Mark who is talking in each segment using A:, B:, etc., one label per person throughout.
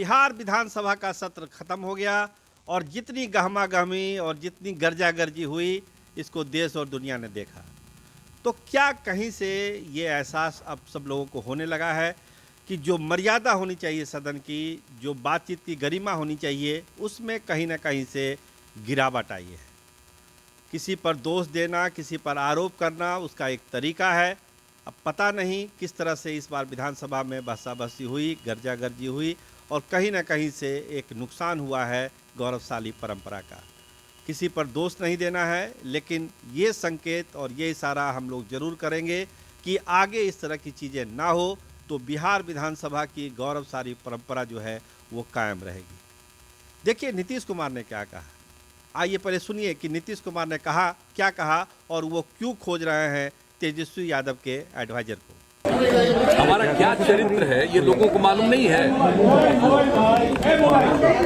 A: बिहार विधानसभा का सत्र खत्म हो गया और जितनी गहमा गहमी और जितनी गर्जा गर्जी हुई इसको देश और दुनिया ने देखा। तो क्या कहीं से ये एहसास अब सब लोगों को होने लगा है कि जो मर्यादा होनी चाहिए सदन की, जो बातचीत की गरिमा होनी चाहिए, उसमें कहीं ना कहीं से गिरावट आई है। किसी पर दोष देना, किसी पर आरोप करना उसका एक तरीका है। अब पता नहीं किस तरह से इस बार विधानसभा में बहसाबहसी हुई, गर्जा गर्जी हुई और कहीं ना कहीं से एक नुकसान हुआ है गौरवशाली परंपरा का। किसी पर दोष नहीं देना है, लेकिन ये संकेत और ये इशारा हम लोग जरूर करेंगे कि आगे इस तरह की चीज़ें ना हो तो बिहार विधानसभा की गौरवशाली परंपरा जो है वो कायम रहेगी। देखिए नीतीश कुमार ने क्या कहा, आइए पहले सुनिए कि नीतीश कुमार ने कहा क्या कहा और वो क्यों खोज रहे हैं तेजस्वी यादव के एडवाइजर को।
B: हमारा क्या चरित्र है ये लोगों को मालूम नहीं है,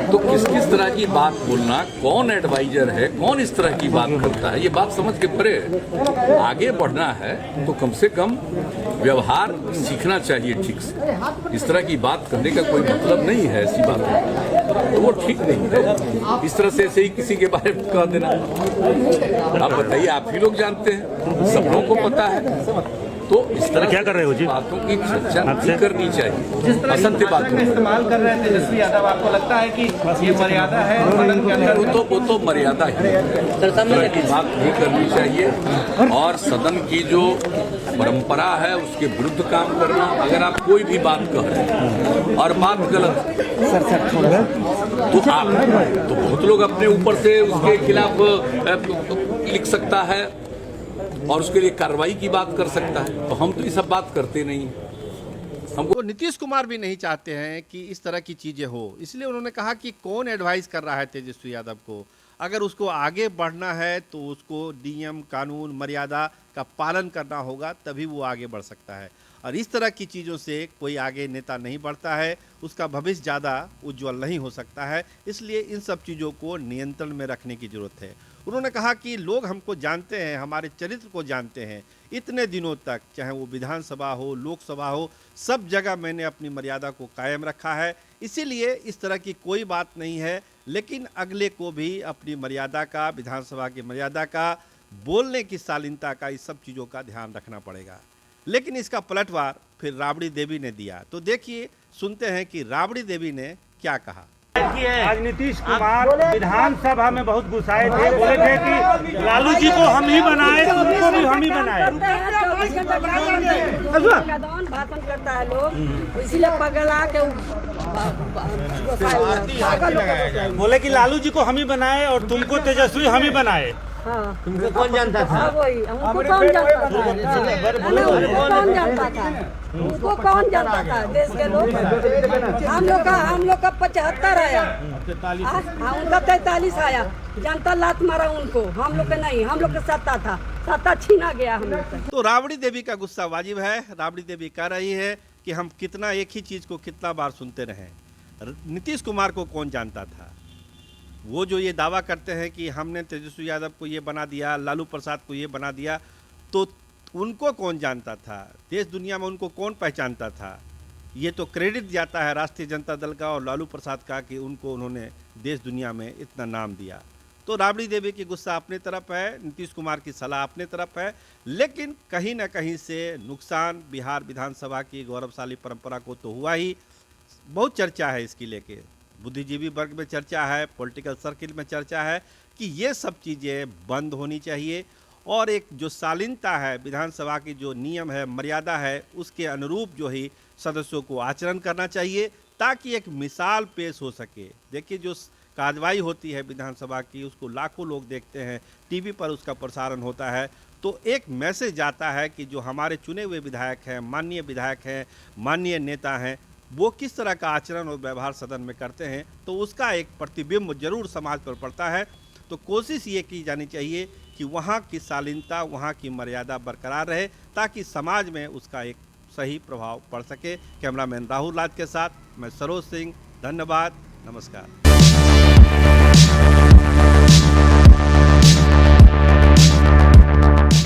B: तो किस किस तरह की बात बोलना, कौन एडवाइजर है, कौन इस तरह की बात करता है, ये बात समझ के परे आगे बढ़ना है तो कम से कम व्यवहार सीखना चाहिए ठीक से। इस तरह की बात करने का कोई मतलब नहीं है, ऐसी बात तो वो ठीक नहीं है। इस तरह से ऐसे ही किसी के बारे में कह देना, आप बताइए, आप ही लोग जानते हैं, सब लोगों को पता है। तो इस तरह
C: क्या कर रहे हो जी?
B: बातों की चर्चा नहीं करनी चाहिए।
D: जिस तरह असत्य बात इस्तेमाल कर रहे हैं तेजस्वी यादव, आपको लगता है कि ये मर्यादा है सदन के अंदर?
B: वो तो मर्यादा है, इस तरह की बात नहीं करनी चाहिए और सदन की जो परंपरा है उसके विरुद्ध काम करना। अगर आप कोई भी बात कह रहे हैं और बात गलत तो आप तो बहुत लोग अपने ऊपर से उसके खिलाफ लिख सकता है और उसके लिए कार्रवाई की बात कर सकता है, तो हम तो ये सब बात करते नहीं।
A: हमको नीतीश कुमार भी नहीं चाहते हैं कि इस तरह की चीज़ें हो, इसलिए उन्होंने कहा कि कौन एडवाइस कर रहा है तेजस्वी यादव को। अगर उसको आगे बढ़ना है तो उसको नियम कानून मर्यादा का पालन करना होगा, तभी वो आगे बढ़ सकता है। और इस तरह की चीज़ों से कोई आगे नेता नहीं बढ़ता है, उसका भविष्य ज़्यादा उज्जवल नहीं हो सकता है। इसलिए इन सब चीज़ों को नियंत्रण में रखने की ज़रूरत है। उन्होंने कहा कि लोग हमको जानते हैं, हमारे चरित्र को जानते हैं। इतने दिनों तक चाहे वो विधानसभा हो, लोकसभा हो, सब जगह मैंने अपनी मर्यादा को कायम रखा है, इसीलिए इस तरह की कोई बात नहीं है। लेकिन अगले को भी अपनी मर्यादा का, विधानसभा की मर्यादा का, बोलने की शालीनता का, इस सब चीज़ों का ध्यान रखना पड़ेगा। लेकिन इसका पलटवार फिर राबड़ी देवी ने दिया। तो देखिए, सुनते हैं कि राबड़ी देवी ने क्या कहा।
C: आज नीतीश कुमार विधानसभा में बहुत गुस्साए थे, बोले थे कि लालू जी को हम ही बनाए, उनको भी हम ही बनाए।
E: भाषण करता है लोग, इसीलिए पगला के
C: बोले कि लालू जी को हम ही बनाए और तुमको तेजस्वी हम ही बनाए।
E: हाँ,
D: तुमको कौन जानता था?
E: वही हमको कौन जानता था? कौन जानता था? उसको कौन जानता था? देश के लोग, हम लोग का 75 आया, उनका 43 आया। जनता लात मारा उनको, हम लोग के नहीं, हम लोग के सत्ता था, सत्ता छीना गया हम लोग से।
A: तो राबड़ी देवी का गुस्सा वाजिब है। राबड़ी देवी कह रही है कि हम कितना एक ही चीज़ को कितना बार सुनते रहे। नीतीश कुमार को कौन जानता था? वो जो ये दावा करते हैं कि हमने तेजस्वी यादव को ये बना दिया, लालू प्रसाद को ये बना दिया, तो उनको कौन जानता था? देश दुनिया में उनको कौन पहचानता था? ये तो क्रेडिट जाता है राष्ट्रीय जनता दल का और लालू प्रसाद का कि उनको उन्होंने देश दुनिया में इतना नाम दिया। तो राबड़ी देवी की गुस्सा अपनी तरफ है, नीतीश कुमार की सलाह अपनी तरफ है, लेकिन कहीं ना कहीं से नुकसान बिहार विधानसभा की गौरवशाली परंपरा को तो हुआ ही। बहुत चर्चा है इसकी लेके, बुद्धिजीवी वर्ग में चर्चा है, पॉलिटिकल सर्किल में चर्चा है कि ये सब चीज़ें बंद होनी चाहिए और एक जो शालीनता है, विधानसभा की जो नियम है, मर्यादा है, उसके अनुरूप जो ही सदस्यों को आचरण करना चाहिए ताकि एक मिसाल पेश हो सके। देखिए, जो कार्रवाई होती है विधानसभा की, उसको लाखों लोग देखते हैं, टीवी पर उसका प्रसारण होता है, तो एक मैसेज जाता है कि जो हमारे चुने हुए विधायक हैं, माननीय विधायक हैं, माननीय नेता हैं, वो किस तरह का आचरण और व्यवहार सदन में करते हैं, तो उसका एक प्रतिबिंब जरूर समाज पर पड़ता है। तो कोशिश ये की जानी चाहिए कि वहाँ की शालीनता, वहाँ की मर्यादा बरकरार रहे ताकि समाज में उसका एक सही प्रभाव पड़ सके। कैमरामैन राहुल राज के साथ मैं सरोज सिंह, धन्यवाद, नमस्कार।